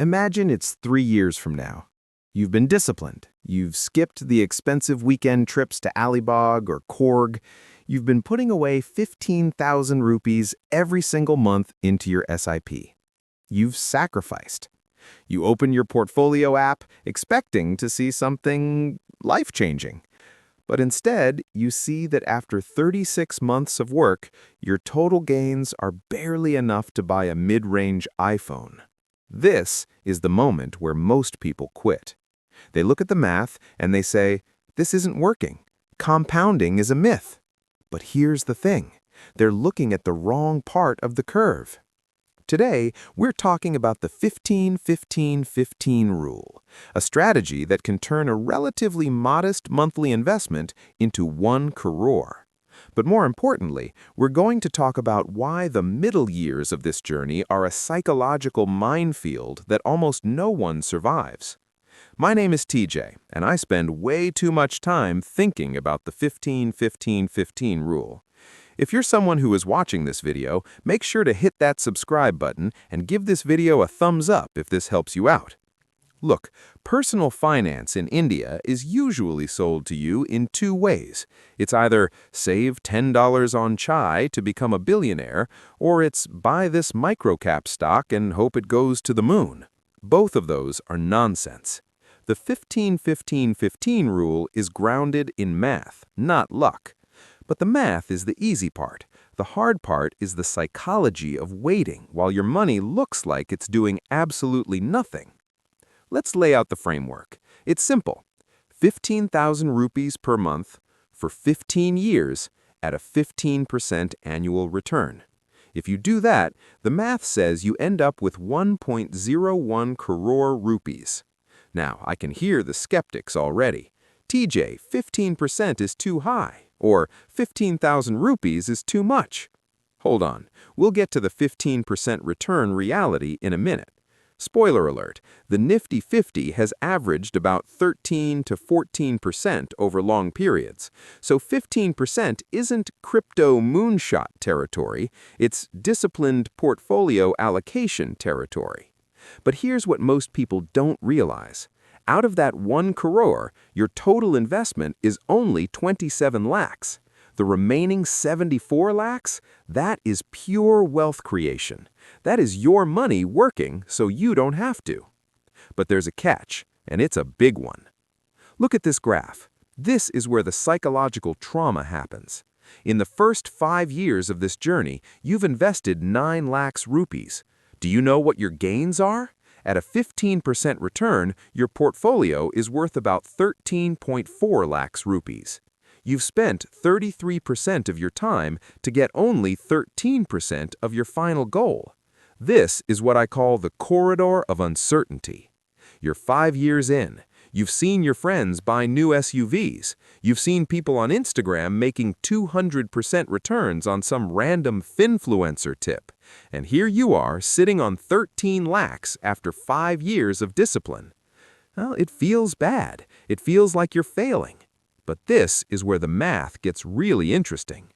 Imagine it's 3 years from now. You've been disciplined. You've skipped the expensive weekend trips to Alibag or Korg. You've been putting away 15,000 rupees every single month into your SIP. You've sacrificed. You open your portfolio app expecting to see something life-changing. But instead, you see that after 36 months of work, your total gains are barely enough to buy a mid-range iPhone. This is the moment where most people quit. They look at the math and they say, this isn't working. Compounding is a myth. But here's the thing. They're looking at the wrong part of the curve. Today, we're talking about the 15-15-15 rule, a strategy that can turn a relatively modest monthly investment into 1 crore. But more importantly, we're going to talk about why the middle years of this journey are a psychological minefield that almost no one survives. My name is TJ, and I spend way too much time thinking about the 15-15-15 rule. If you're someone who is watching this video, make sure to hit that subscribe button and give this video a thumbs up if this helps you out. Look, personal finance in India is usually sold to you in 2 ways. It's either save $10 on chai to become a billionaire, or it's buy this microcap stock and hope it goes to the moon. Both of those are nonsense. The 15-15-15 rule is grounded in math, not luck. But the math is the easy part. The hard part is the psychology of waiting while your money looks like it's doing absolutely nothing. Let's lay out the framework. It's simple. 15,000 rupees per month for 15 years at a 15% annual return. If you do that, the math says you end up with 1.01 crore rupees. Now, I can hear the skeptics already. TJ, 15% is too high. Or 15,000 rupees is too much. Hold on, we'll get to the 15% return reality in a minute. Spoiler alert, the Nifty 50 has averaged about 13 to 14% over long periods. So 15% isn't crypto moonshot territory, it's disciplined portfolio allocation territory. But here's what most people don't realize. Out of that 1 crore, your total investment is only 27 lakhs. The remaining 74 lakhs, that is pure wealth creation. That is your money working so you don't have to. But there's a catch, and it's a big one. Look at this graph. This is where the psychological trauma happens. In the first 5 years of this journey, you've invested 9 lakhs rupees. Do you know what your gains are? At a 15% return, your portfolio is worth about 13.4 lakhs rupees. You've spent 33% of your time to get only 13% of your final goal. This is what I call the corridor of uncertainty. You're 5 years in. You've seen your friends buy new SUVs. You've seen people on Instagram making 200% returns on some random finfluencer tip. And here you are sitting on 13 lakhs after 5 years of discipline. Well, it feels bad. It feels like you're failing. But this is where the math gets really interesting.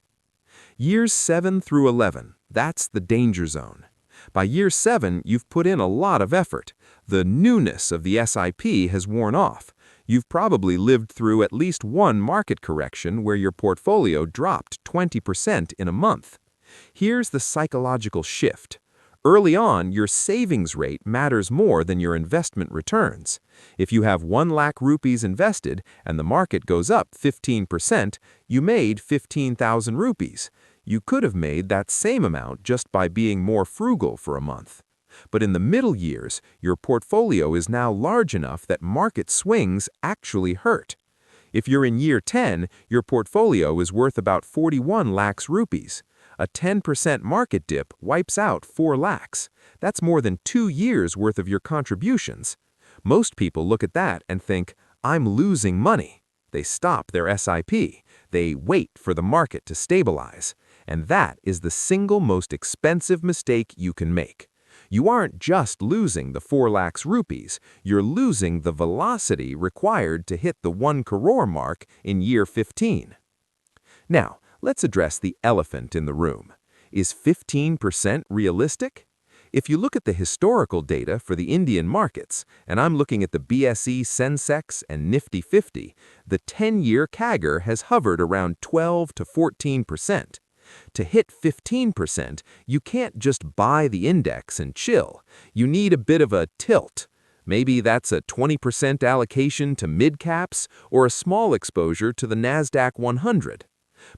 Years 7 through 11, that's the danger zone. By year 7, you've put in a lot of effort. The newness of the SIP has worn off. You've probably lived through at least one market correction where your portfolio dropped 20% in a month. Here's the psychological shift. Early on, your savings rate matters more than your investment returns. If you have 1 lakh rupees invested and the market goes up 15%, you made 15,000 rupees. You could have made that same amount just by being more frugal for a month. But in the middle years, your portfolio is now large enough that market swings actually hurt. If you're in year 10, your portfolio is worth about 41 lakhs rupees. A 10% market dip wipes out 4 lakhs. That's more than 2 years' worth of your contributions. Most people look at that and think, I'm losing money. They stop their SIP. They wait for the market to stabilize. And that is the single most expensive mistake you can make. You aren't just losing the 4 lakhs rupees, you're losing the velocity required to hit the 1 crore mark in year 15. Now, let's address the elephant in the room. Is 15% realistic? If you look at the historical data for the Indian markets, and I'm looking at the BSE Sensex and Nifty 50, the 10-year CAGR has hovered around 12 to 14%. To hit 15%, you can't just buy the index and chill. You need a bit of a tilt. Maybe that's a 20% allocation to mid-caps or a small exposure to the NASDAQ 100.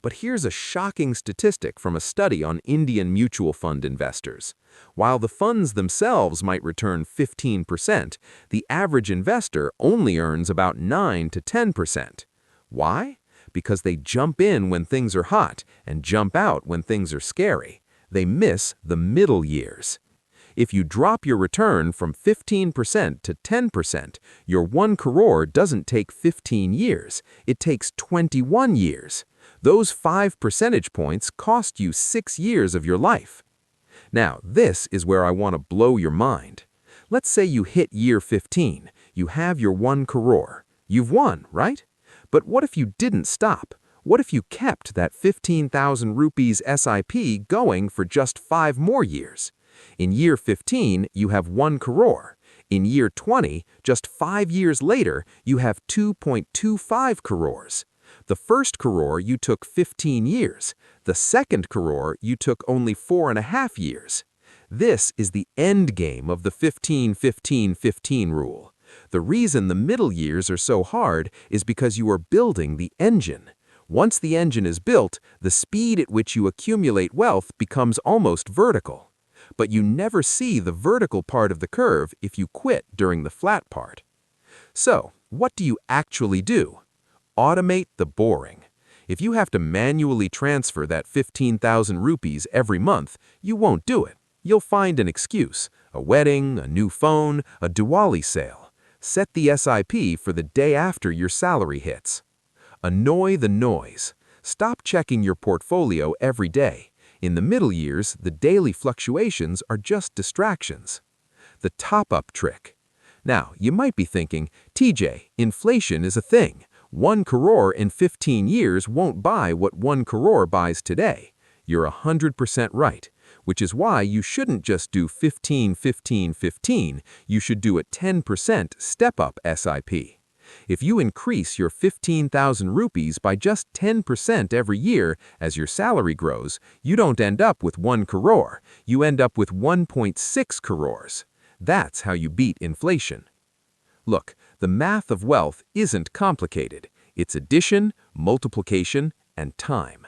But here's a shocking statistic from a study on Indian mutual fund investors. While the funds themselves might return 15%, the average investor only earns about 9 to 10%. Why? Because they jump in when things are hot and jump out when things are scary. They miss the middle years. If you drop your return from 15% to 10%, your 1 crore doesn't take 15 years, it takes 21 years. Those 5 percentage points cost you 6 years of your life. Now, this is where I want to blow your mind. Let's say you hit year 15, you have your 1 crore. You've won, right? But what if you didn't stop? What if you kept that 15,000 rupees SIP going for just 5 more years? In year 15, you have 1 crore. In year 20, just 5 years later, you have 2.25 crores. The first crore you took 15 years. The second crore you took only 4.5 years. This is the end game of the 15-15-15 rule. The reason the middle years are so hard is because you are building the engine. Once the engine is built, the speed at which you accumulate wealth becomes almost vertical. But you never see the vertical part of the curve if you quit during the flat part. So, what do you actually do? Automate the boring. If you have to manually transfer that 15,000 rupees every month, you won't do it. You'll find an excuse, a wedding, a new phone, a Diwali sale. Set the SIP for the day after your salary hits. Annoy the noise. Stop checking your portfolio every day. In the middle years, the daily fluctuations are just distractions. The top-up trick. Now, you might be thinking, TJ, inflation is a thing. 1 crore in 15 years won't buy what 1 crore buys today. You're 100% right, which is why you shouldn't just do 15-15-15, you should do a 10% step-up SIP. If you increase your 15,000 rupees by just 10% every year as your salary grows, you don't end up with 1 crore, you end up with 1.6 crores. That's how you beat inflation. Look, the math of wealth isn't complicated. It's addition, multiplication, and time.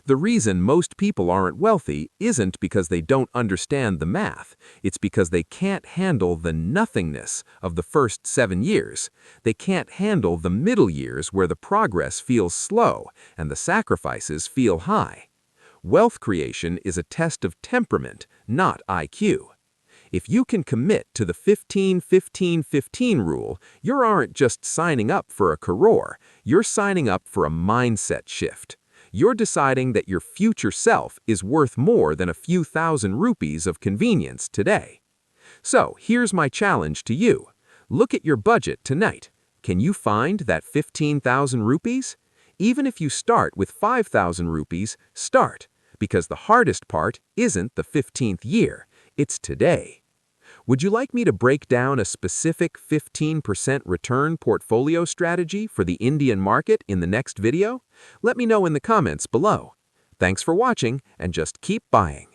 The reason most people aren't wealthy isn't because they don't understand the math. It's because they can't handle the nothingness of the first 7 years. They can't handle the middle years where the progress feels slow and the sacrifices feel high. Wealth creation is a test of temperament, not IQ. If you can commit to the 15-15-15 rule, you aren't just signing up for a crore, you're signing up for a mindset shift. You're deciding that your future self is worth more than a few thousand rupees of convenience today. So here's my challenge to you. Look at your budget tonight. Can you find that 15,000 rupees? Even if you start with 5,000 rupees, start, because the hardest part isn't the 15th year, it's today. Would you like me to break down a specific 15% return portfolio strategy for the Indian market in the next video? Let me know in the comments below. Thanks for watching, and just keep buying.